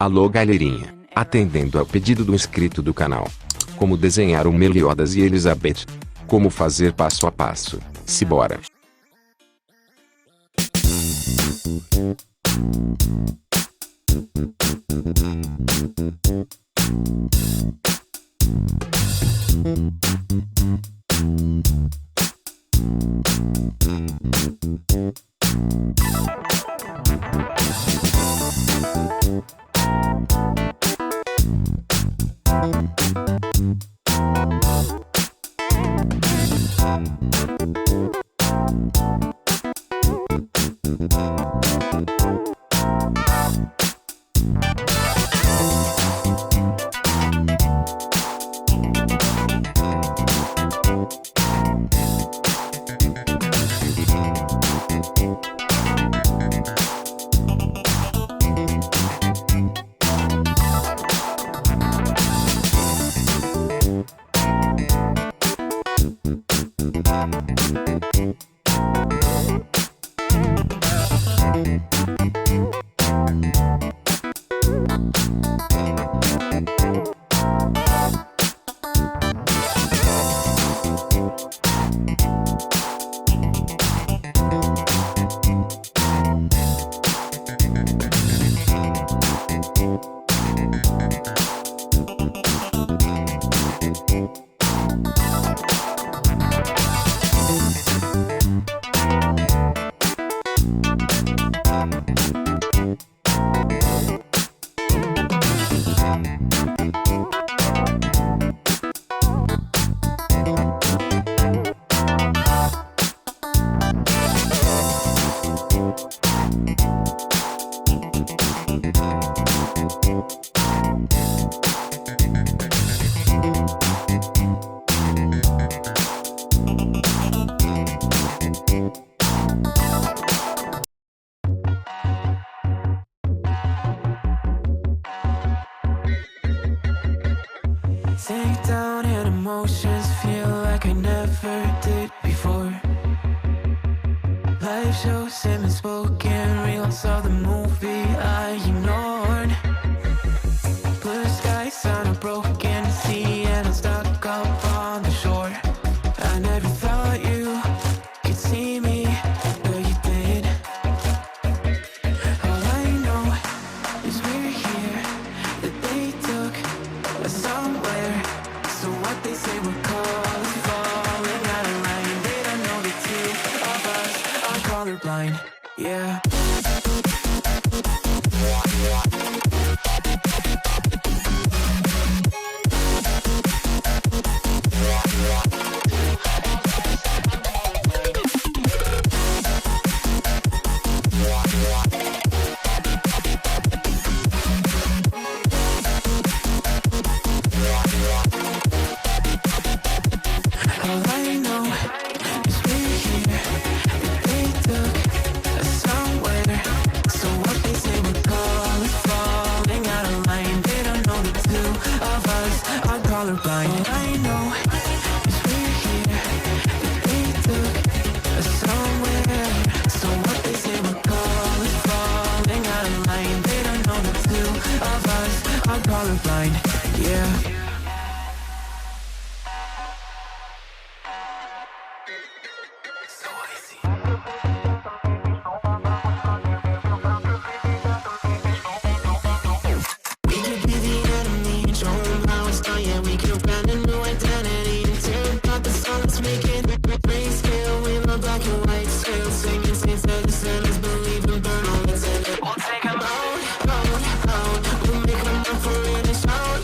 Alô galerinha, atendendo ao pedido do inscrito do canal. Como desenhar o Meliodas e Elizabeth? Como fazer passo a passo? Simbora! Sink down and emotions feel like I never did before. Life shows him spoken, reels of the movie I ignored. Blue skies on a broken sea and I'm stuck up on the shore. I never thought you could see me, but you did. All I know is we're here, that they took us somewhere. So what they say we're called is falling out of line. They don't know the two of us are colorblind, yeah. All I know is we're here, that they took us somewhere. So what they say we're called is falling out of line. They don't know the two of us are colorblind. All I know is we're here, that they took us somewhere. So what they say we're called is falling out of line. They don't know the two of us are colorblind, yeah. So easy. We could be the enemy and show them how it's done. Yeah, we could brand a new identity and tear apart the song that's making grayscale with my black and white scale. Singing saints that the sinners believe and burn all that's in it. We'll take them out. We'll make them up for it and shout.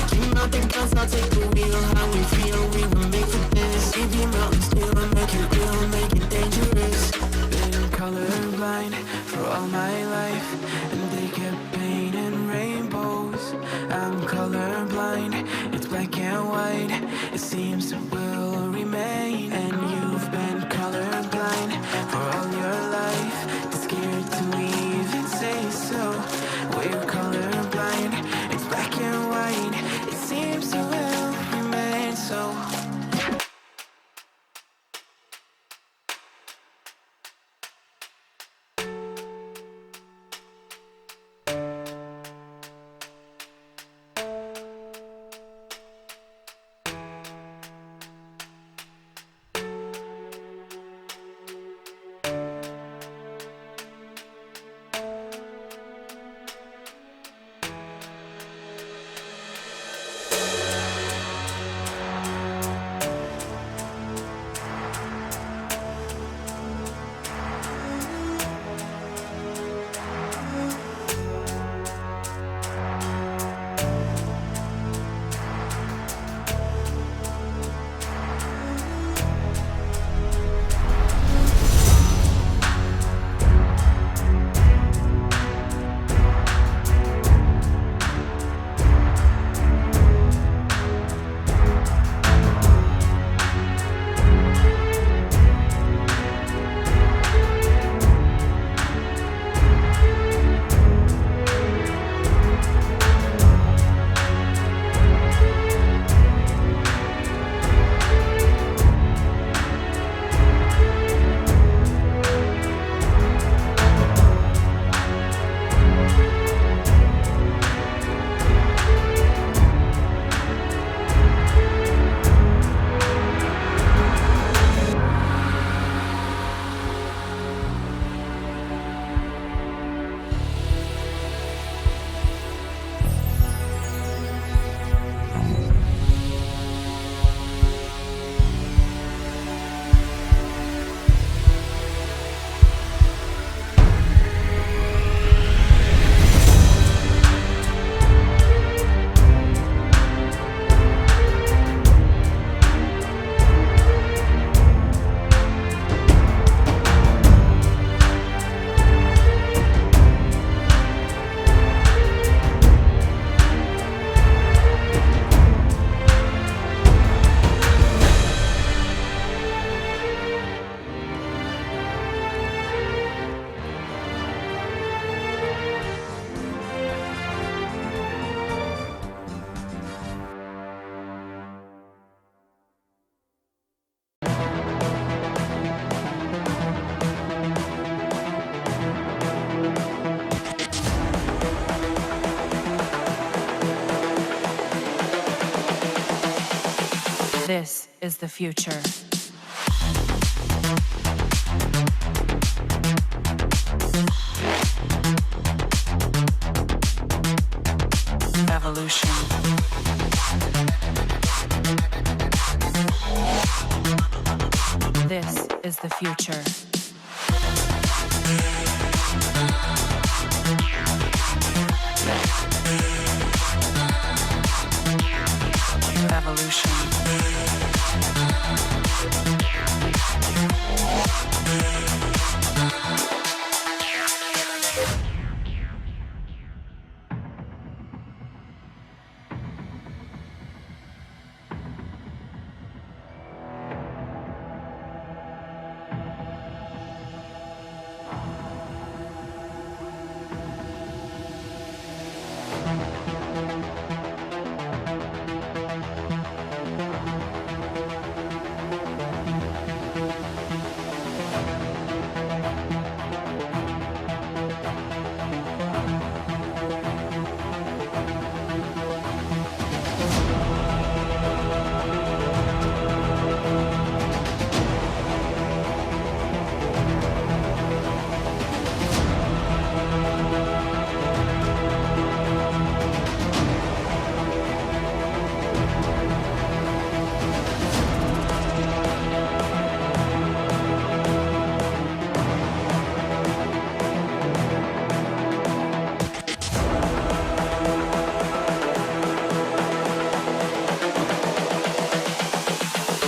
Keep out the guns, I'll take the wheel. How we feel, we were made for this. Leave your mountains still and make it real, make it dangerous. Been colorblind for all my life, and they kept painting rainbows. I'm colorblind, it's black and white. It seems it will remain. And you've been colorblind for all your life, too scared to even say so. We're colorblind, it's black and white. It seems it will remain so. This is the future. Evolution. This is the future. Evolution.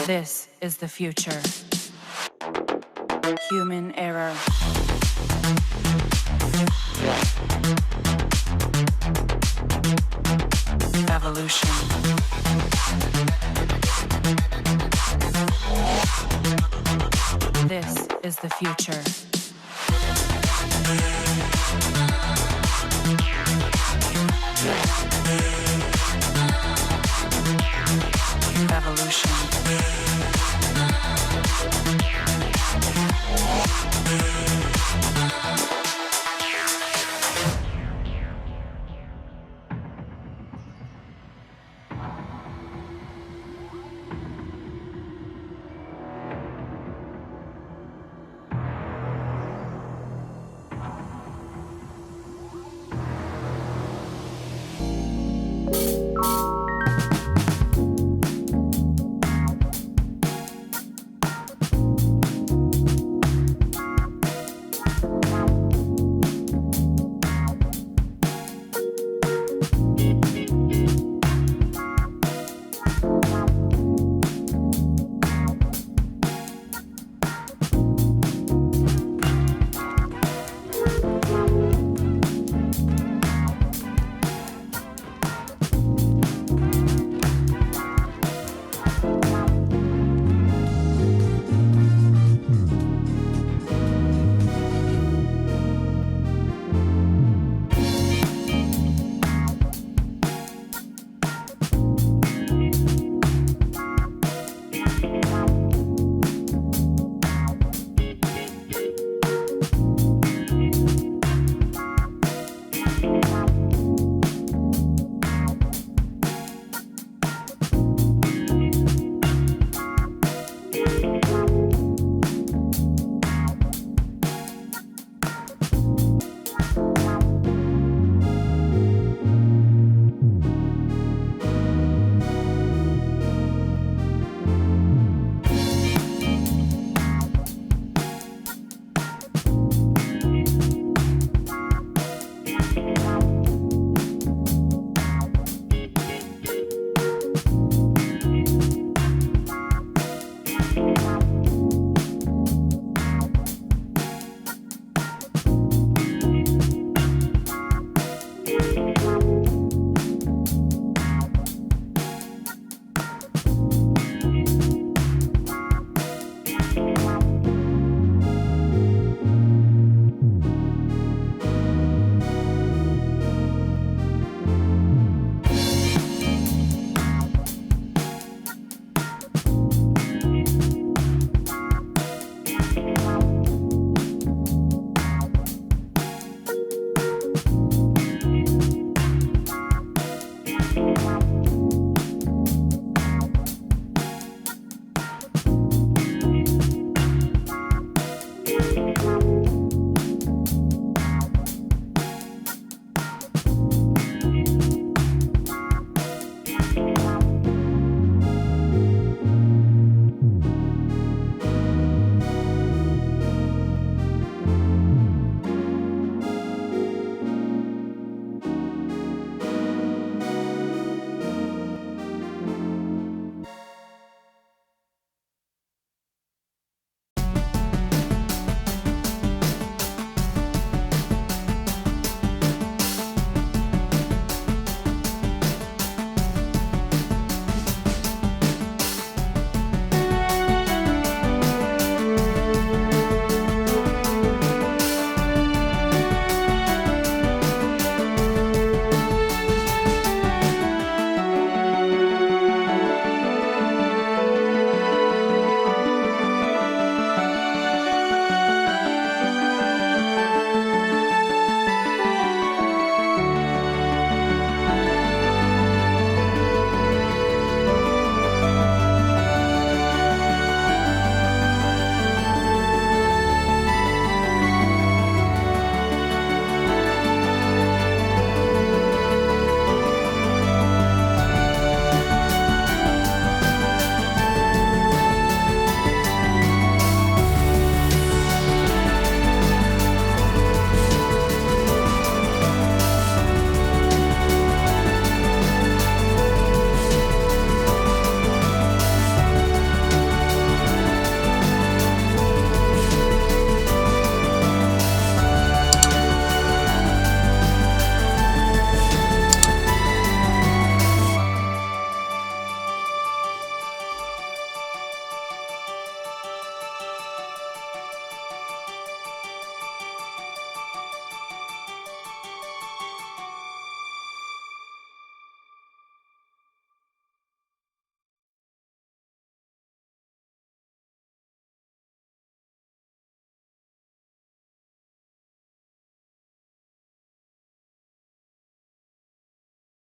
This is the future. Human error. Evolution. This is the future.